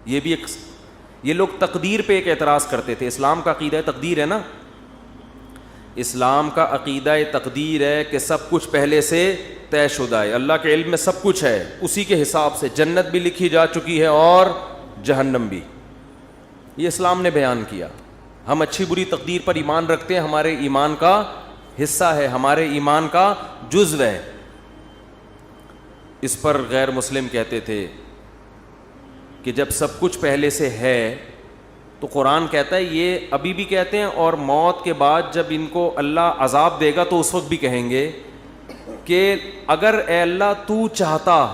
یہ لوگ تقدیر پہ ایک اعتراض کرتے تھے. اسلام کا عقیدہ تقدیر ہے نا, اسلام کا عقیدہ تقدیر ہے کہ سب کچھ پہلے سے طے شدہ ہے, اللہ کے علم میں سب کچھ ہے, اسی کے حساب سے جنت بھی لکھی جا چکی ہے اور جہنم بھی. یہ اسلام نے بیان کیا. ہم اچھی بری تقدیر پر ایمان رکھتے ہیں, ہمارے ایمان کا حصہ ہے, ہمارے ایمان کا جزو ہے. اس پر غیر مسلم کہتے تھے کہ جب سب کچھ پہلے سے ہے تو قرآن کہتا ہے, یہ ابھی بھی کہتے ہیں اور موت کے بعد جب ان کو اللہ عذاب دے گا تو اس وقت بھی کہیں گے کہ اگر اے اللہ تو چاہتا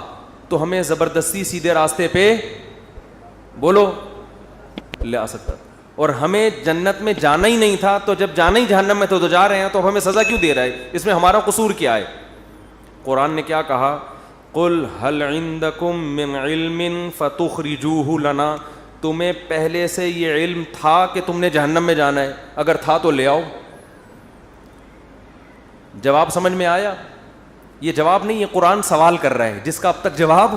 تو ہمیں زبردستی سیدھے راستے پہ بولو لے آ سکتا, اور ہمیں جنت میں جانا ہی نہیں تھا, تو جب جانا ہی جہنم میں تو جا رہے ہیں, تو ہمیں سزا کیوں دے رہا ہے؟ اس میں ہمارا قصور کیا ہے؟ قرآن نے کیا کہا, قل هل عندکم من علم فتخرجوه لنا, تمہیں پہلے سے یہ علم تھا کہ تم نے جہنم میں جانا ہے؟ اگر تھا تو لے آؤ. جواب سمجھ میں آیا؟ یہ جواب نہیں, یہ قرآن سوال کر رہا ہے جس کا اب تک جواب,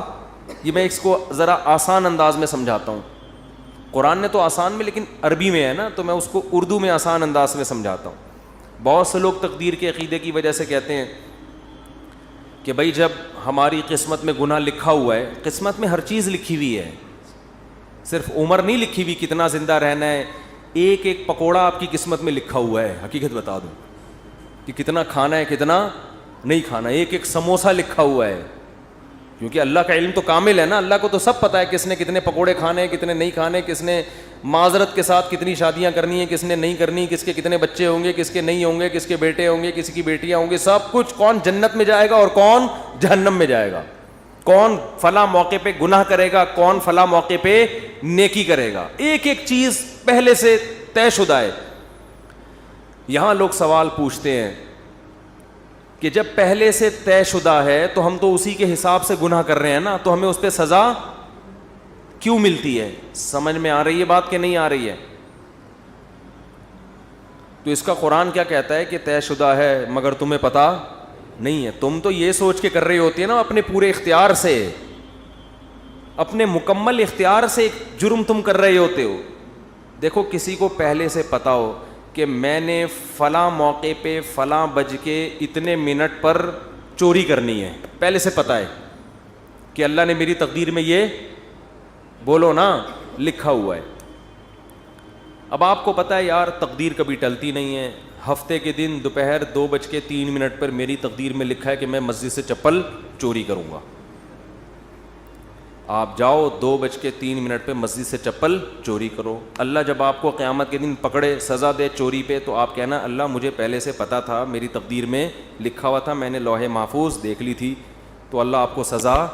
یہ میں اس کو ذرا آسان انداز میں سمجھاتا ہوں. قرآن نے تو آسان میں, لیکن عربی میں ہے نا, تو میں اس کو اردو میں آسان انداز میں سمجھاتا ہوں. بہت سے لوگ تقدیر کے عقیدے کی وجہ سے کہتے ہیں کہ بھائی جب ہماری قسمت میں گناہ لکھا ہوا ہے, قسمت میں ہر چیز لکھی ہوئی ہے, صرف عمر نہیں لکھی ہوئی کتنا زندہ رہنا ہے, ایک ایک پکوڑا آپ کی قسمت میں لکھا ہوا ہے. حقیقت بتا دوں کہ کتنا کھانا ہے کتنا نہیں کھانا, ایک ایک سموسہ لکھا ہوا ہے, کیونکہ اللہ کا علم تو کامل ہے نا, اللہ کو تو سب پتہ ہے کس نے کتنے پکوڑے کھانے ہیں کتنے نہیں کھانے, کس نے معذرت کے ساتھ کتنی شادیاں کرنی ہیں کس نے نہیں کرنی, کس کے کتنے بچے ہوں گے کس کے نہیں ہوں گے, کس کے بیٹے ہوں گے کس کی بیٹیاں ہوں گی, سب کچھ, کون جنت میں جائے گا اور کون جہنم میں جائے گا, کون فلاں موقع پہ گناہ کرے گا کون فلاں موقع پہ نیکی کرے گا, ایک ایک چیز پہلے سے طے شدہ ہے. یہاں لوگ سوال پوچھتے ہیں کہ جب پہلے سے طے شدہ ہے تو ہم تو اسی کے حساب سے گناہ کر رہے ہیں نا, تو ہمیں اس پہ سزا کیوں ملتی ہے؟ سمجھ میں آ رہی ہے بات کہ نہیں آ رہی ہے؟ تو اس کا قرآن کیا کہتا ہے کہ طے شدہ ہے مگر تمہیں پتہ نہیں ہے. تم تو یہ سوچ کے کر رہی ہوتی ہے نا اپنے پورے اختیار سے, اپنے مکمل اختیار سے ایک جرم تم کر رہے ہوتے ہو. دیکھو کسی کو پہلے سے پتہ ہو کہ میں نے فلاں موقع پہ فلاں بج کے اتنے منٹ پر چوری کرنی ہے, پہلے سے پتہ ہے کہ اللہ نے میری تقدیر میں یہ بولو نا لکھا ہوا ہے. اب آپ کو پتہ ہے یار تقدیر کبھی ٹلتی نہیں ہے, ہفتے کے دن دوپہر 2:03 پر میری تقدیر میں لکھا ہے کہ میں مسجد سے چپل چوری کروں گا. آپ جاؤ 2:03 پہ مسجد سے چپل چوری کرو. اللہ جب آپ کو قیامت کے دن پکڑے سزا دے چوری پہ, تو آپ کہنا اللہ مجھے پہلے سے پتہ تھا, میری تقدیر میں لکھا ہوا تھا, میں نے لوح محفوظ دیکھ لی تھی. تو اللہ آپ کو سزا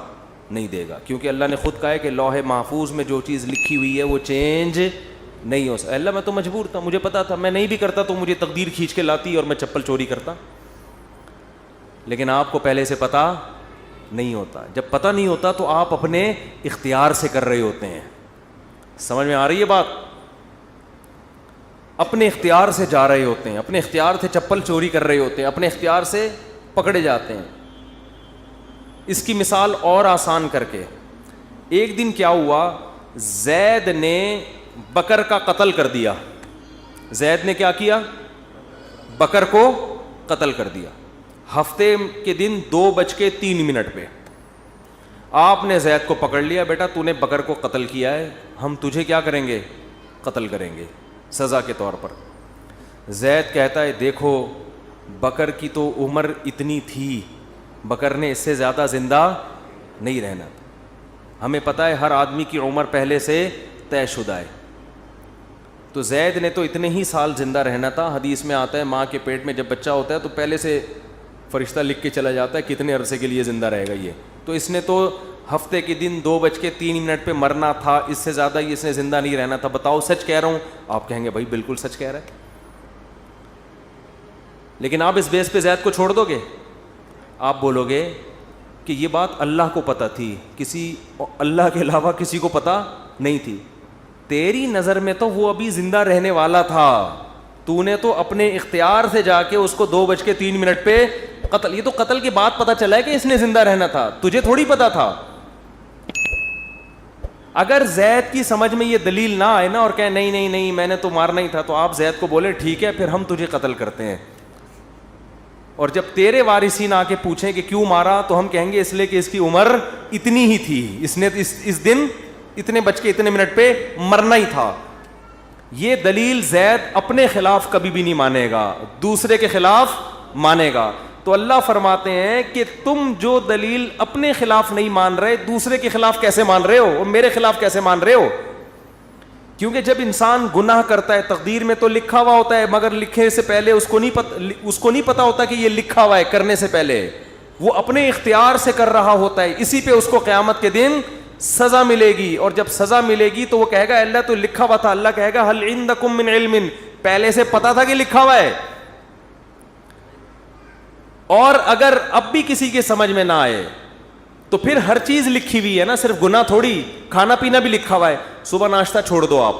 نہیں دے گا, کیونکہ اللہ نے خود کہا ہے کہ لوح محفوظ میں جو چیز لکھی ہوئی ہے وہ چینج نہیں ہو سکتا. اللہ میں تو مجبور تھا, مجھے پتا تھا, میں نہیں بھی کرتا تو مجھے تقدیر کھینچ کے لاتی اور میں چپل چوری کرتا. لیکن آپ کو پہلے سے پتہ نہیں ہوتا. جب پتہ نہیں ہوتا تو آپ اپنے اختیار سے کر رہے ہوتے ہیں. سمجھ میں آ رہی ہے بات؟ اپنے اختیار سے جا رہے ہوتے ہیں, اپنے اختیار سے چپل چوری کر رہے ہوتے ہیں, اپنے اختیار سے پکڑے جاتے ہیں. اس کی مثال اور آسان کر کے, ایک دن کیا ہوا, زید نے بکر کا قتل کر دیا. زید نے کیا کیا؟ بکر کو قتل کر دیا. ہفتے کے دن 2:03 پہ آپ نے زید کو پکڑ لیا, بیٹا تو نے بکر کو قتل کیا ہے, ہم تجھے کیا کریں گے؟ قتل کریں گے سزا کے طور پر. زید کہتا ہے دیکھو بکر کی تو عمر اتنی تھی, بکر نے اس سے زیادہ زندہ نہیں رہنا. ہمیں پتہ ہے ہر آدمی کی عمر پہلے سے طے شدہ ہے, تو زید نے تو اتنے ہی سال زندہ رہنا تھا. حدیث میں آتا ہے ماں کے پیٹ میں جب بچہ ہوتا ہے تو پہلے سے فرشتہ لکھ کے چلا جاتا ہے کتنے عرصے کے لیے زندہ رہے گا یہ. تو اس نے تو ہفتے کے دن 2:03 پہ مرنا تھا, اس سے زیادہ ہی اس نے زندہ نہیں رہنا تھا. بتاؤ سچ کہہ رہا ہوں؟ آپ کہیں گے بھائی بالکل سچ کہہ رہا ہے. لیکن آپ اس بیس پہ زید کو چھوڑ دو گے؟ آپ بولو گے کہ یہ بات اللہ کو پتہ تھی, کسی اللہ کے علاوہ کسی کو پتہ نہیں تھی. تیری نظر میں تو وہ ابھی زندہ رہنے والا تھا, تو نے تو اپنے اختیار سے جا کے اس کو 2:03 پہ قتل. یہ تو قتل کے بعد پتہ چلا ہے کہ اس نے زندہ رہنا تھا, تجھے تھوڑی پتہ تھا. اگر زید کی سمجھ میں یہ دلیل نہ آئے نا اور کہیں نہیں نہیں نہیں میں نے تو مارنا ہی تھا, تو آپ زید کو بولے ٹھیک ہے پھر ہم تجھے قتل کرتے ہیں, اور جب تیرے وارثین آ کے پوچھیں کہ کیوں مارا تو ہم کہیں گے اس لیے کہ اس کی عمر اتنی ہی تھی, اس نے اس دن اتنے بج کے اتنے منٹ پہ مرنا ہی تھا. یہ دلیل زید اپنے خلاف کبھی بھی نہیں مانے گا, دوسرے کے خلاف مانے گا. تو اللہ فرماتے ہیں کہ تم جو دلیل اپنے خلاف نہیں مان رہے دوسرے کے خلاف کیسے مان رہے ہو, اور میرے خلاف کیسے مان رہے ہو؟ کیونکہ جب انسان گناہ کرتا ہے تقدیر میں تو لکھا ہوا ہوتا ہے, مگر لکھے سے پہلے اس کو نہیں پتا ہوتا کہ یہ لکھا ہوا ہے. کرنے سے پہلے وہ اپنے اختیار سے کر رہا ہوتا ہے, اسی پہ اس کو قیامت کے دن سزا ملے گی. اور جب سزا ملے گی تو وہ کہے گا اللہ تو لکھا ہوا تھا. اللہ کہے گا ہل عندکم من علم, پہلے سے پتا تھا کہ لکھا ہوا ہے. اور اگر اب بھی کسی کے سمجھ میں نہ آئے تو پھر ہر چیز لکھی ہوئی ہے نا, صرف گناہ تھوڑی, کھانا پینا بھی لکھا ہوا ہے. صبح ناشتہ چھوڑ دو, آپ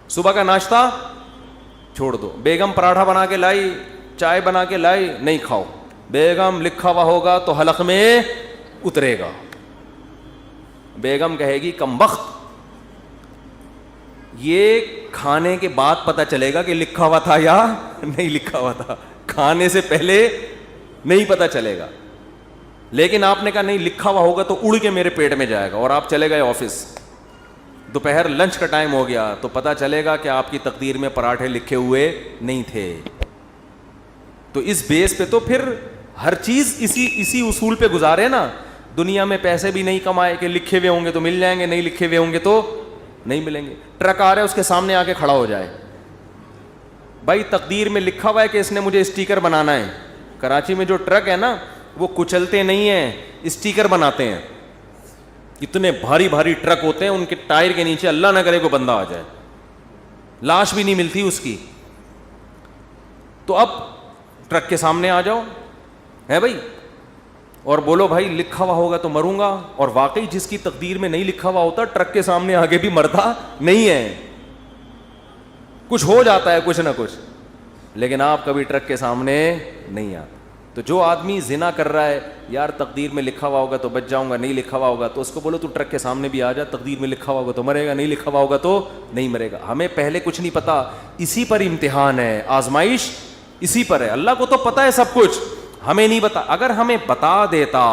صبح کا ناشتہ چھوڑ دو. بیگم پراٹھا بنا کے لائی, چائے بنا کے لائی, نہیں کھاؤ. بیگم لکھا ہوا ہوگا تو حلق میں اترے گا. بیگم کہے گی کم بخت, یہ کھانے کے بعد پتہ چلے گا کہ لکھا ہوا تھا یا نہیں لکھا ہوا تھا, کھانے سے پہلے نہیں پتہ چلے گا. لیکن آپ نے کہا نہیں لکھا ہوا ہوگا تو اڑ کے میرے پیٹ میں جائے گا, اور آپ چلے گئے آفس, دوپہر لنچ کا ٹائم ہو گیا تو پتہ چلے گا کہ آپ کی تقدیر میں پراٹھے لکھے ہوئے نہیں تھے. تو اس بیس پہ تو پھر ہر چیز اسی اصول پہ گزارے نا. دنیا میں پیسے بھی نہیں کمائے کہ لکھے ہوئے ہوں گے تو مل جائیں گے, نہیں لکھے ہوئے ہوں گے تو نہیں ملیں گے. ٹرک آ رہا ہے اس کے سامنے آ کے کھڑا ہو جائے, بھائی تقدیر میں لکھا ہوا ہے کہ اس نے مجھے اسٹیکر بنانا ہے. کراچی میں جو ٹرک ہے نا وہ کچلتے نہیں ہیں, اسٹیکر بناتے ہیں. اتنے بھاری بھاری ٹرک ہوتے ہیں, ان کے ٹائر کے نیچے اللہ نہ کرے کوئی بندہ آ جائے, لاش بھی نہیں ملتی اس کی. تو اب ٹرک کے سامنے آ جاؤ ہے بھائی, اور بولو بھائی لکھا ہوا ہوگا تو مروں گا, اور واقعی جس کی تقدیر میں نہیں لکھا ہوا ہوتا ٹرک کے سامنے آگے بھی مرتا نہیں ہے, کچھ ہو جاتا ہے کچھ نہ کچھ, لیکن آپ کبھی ٹرک کے سامنے نہیں آتے. تو جو آدمی زنا کر رہا ہے, یار تقدیر میں لکھا ہوا ہوگا تو بچ جاؤں گا, نہیں لکھا ہوا ہوگا تو اس کو بولو تو ٹرک کے سامنے بھی آ جا, تقدیر میں لکھا ہوا ہوگا تو مرے گا, نہیں لکھا ہوا ہوگا تو نہیں مرے گا. ہمیں پہلے کچھ نہیں پتا, اسی پر امتحان ہے, آزمائش اسی پر ہے. اللہ کو تو پتا ہے سب کچھ, ہمیں نہیں بتا. اگر ہمیں بتا دیتا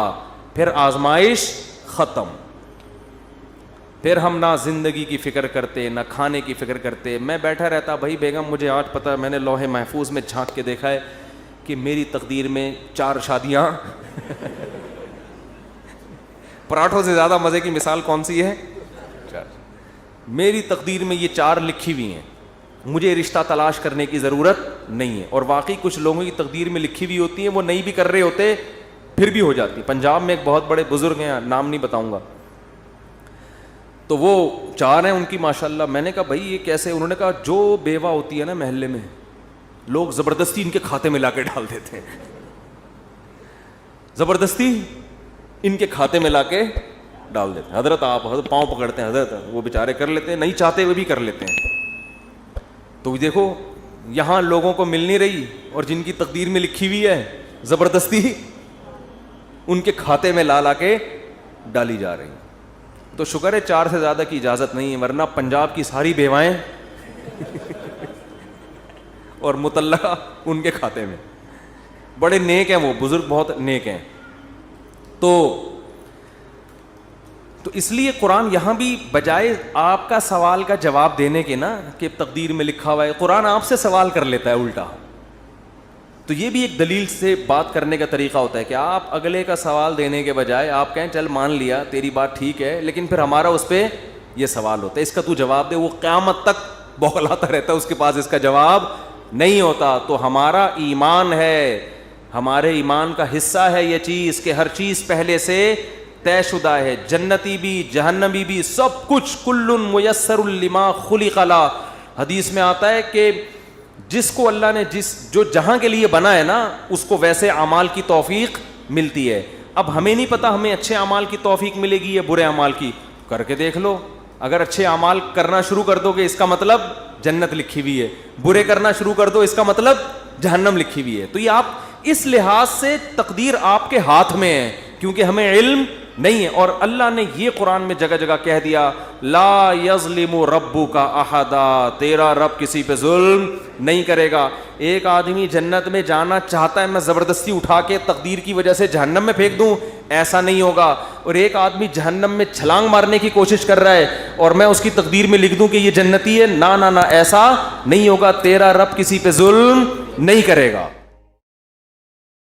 پھر آزمائش ختم, پھر ہم نہ زندگی کی فکر کرتے نہ کھانے کی فکر کرتے. میں بیٹھا رہتا بھائی بیگم مجھے آج پتہ, میں نے لوح محفوظ میں جھانک کے دیکھا ہے کہ میری تقدیر میں 4 شادیاں پراٹھوں سے زیادہ مزے کی مثال کون سی ہے؟ میری تقدیر میں یہ 4 لکھی ہوئی ہیں, مجھے رشتہ تلاش کرنے کی ضرورت نہیں ہے. اور واقعی کچھ لوگوں کی تقدیر میں لکھی ہوئی ہوتی ہیں, وہ نہیں بھی کر رہے ہوتے پھر بھی ہو جاتی. پنجاب میں ایک بہت بڑے بزرگ ہیں, نام نہیں بتاؤں گا, تو وہ 4 ہیں ان کی ماشاءاللہ. میں نے کہا بھائی یہ کیسے؟ انہوں نے کہا جو بیوہ ہوتی ہے نا محلے میں, لوگ زبردستی ان کے کھاتے میں لا کے ڈال دیتے ہیں, زبردستی ان کے کھاتے میں لا کے ڈال دیتے ہیں. حضرت آپ پاؤں پکڑتے ہیں, حضرت وہ بیچارے کر لیتے ہیں, نہیں چاہتے ہوئے بھی کر لیتے ہیں. تو دیکھو یہاں لوگوں کو مل نہیں رہی, اور جن کی تقدیر میں لکھی ہوئی ہے زبردستی ان کے کھاتے میں لا کے ڈالی جا رہی. تو شکر ہے 4 سے زیادہ کی اجازت نہیں ہے, ورنہ پنجاب کی ساری بیوائیں اور مطلقہ ان کے کھاتے میں. بڑے نیک ہیں وہ بزرگ, بہت نیک ہیں. تو اس لیے قرآن یہاں بھی بجائے آپ کا سوال کا جواب دینے کے نا کہ تقدیر میں لکھا ہوا ہے, قرآن آپ سے سوال کر لیتا ہے الٹا. تو یہ بھی ایک دلیل سے بات کرنے کا طریقہ ہوتا ہے کہ آپ اگلے کا سوال دینے کے بجائے آپ کہیں چل مان لیا تیری بات ٹھیک ہے, لیکن پھر ہمارا اس پہ یہ سوال ہوتا ہے, اس کا تو جواب دے. وہ قیامت تک بوکھلاتا رہتا ہے, اس کے پاس اس کا جواب نہیں ہوتا. تو ہمارا ایمان ہے, ہمارے ایمان کا حصہ ہے یہ چیز کہ ہر چیز پہلے سے طے شدہ ہے, جنتی بھی جہنمی بھی سب کچھ. کل میسر لما خلق لا, حدیث میں آتا ہے کہ جس کو اللہ نے جو جہاں کے لیے بنا ہے نا اس کو ویسے اعمال کی توفیق ملتی ہے. اب ہمیں نہیں پتا ہمیں اچھے اعمال کی توفیق ملے گی یا برے اعمال کی, کر کے دیکھ لو. اگر اچھے اعمال کرنا شروع کر دو گے اس کا مطلب جنت لکھی ہوئی ہے, برے کرنا شروع کر دو اس کا مطلب جہنم لکھی ہوئی ہے. تو یہ آپ اس لحاظ سے تقدیر آپ کے ہاتھ میں ہے کیونکہ ہمیں علم نہیں ہے. اور اللہ نے یہ قرآن میں جگہ جگہ کہہ دیا لا یظلم ربک احدا, تیرا رب کسی پہ ظلم نہیں کرے گا. ایک آدمی جنت میں جانا چاہتا ہے, میں زبردستی اٹھا کے تقدیر کی وجہ سے جہنم میں پھینک دوں, ایسا نہیں ہوگا. اور ایک آدمی جہنم میں چھلانگ مارنے کی کوشش کر رہا ہے اور میں اس کی تقدیر میں لکھ دوں کہ یہ جنتی ہے, نہ نہ نہ, ایسا نہیں ہوگا. تیرا رب کسی پہ ظلم نہیں کرے گا.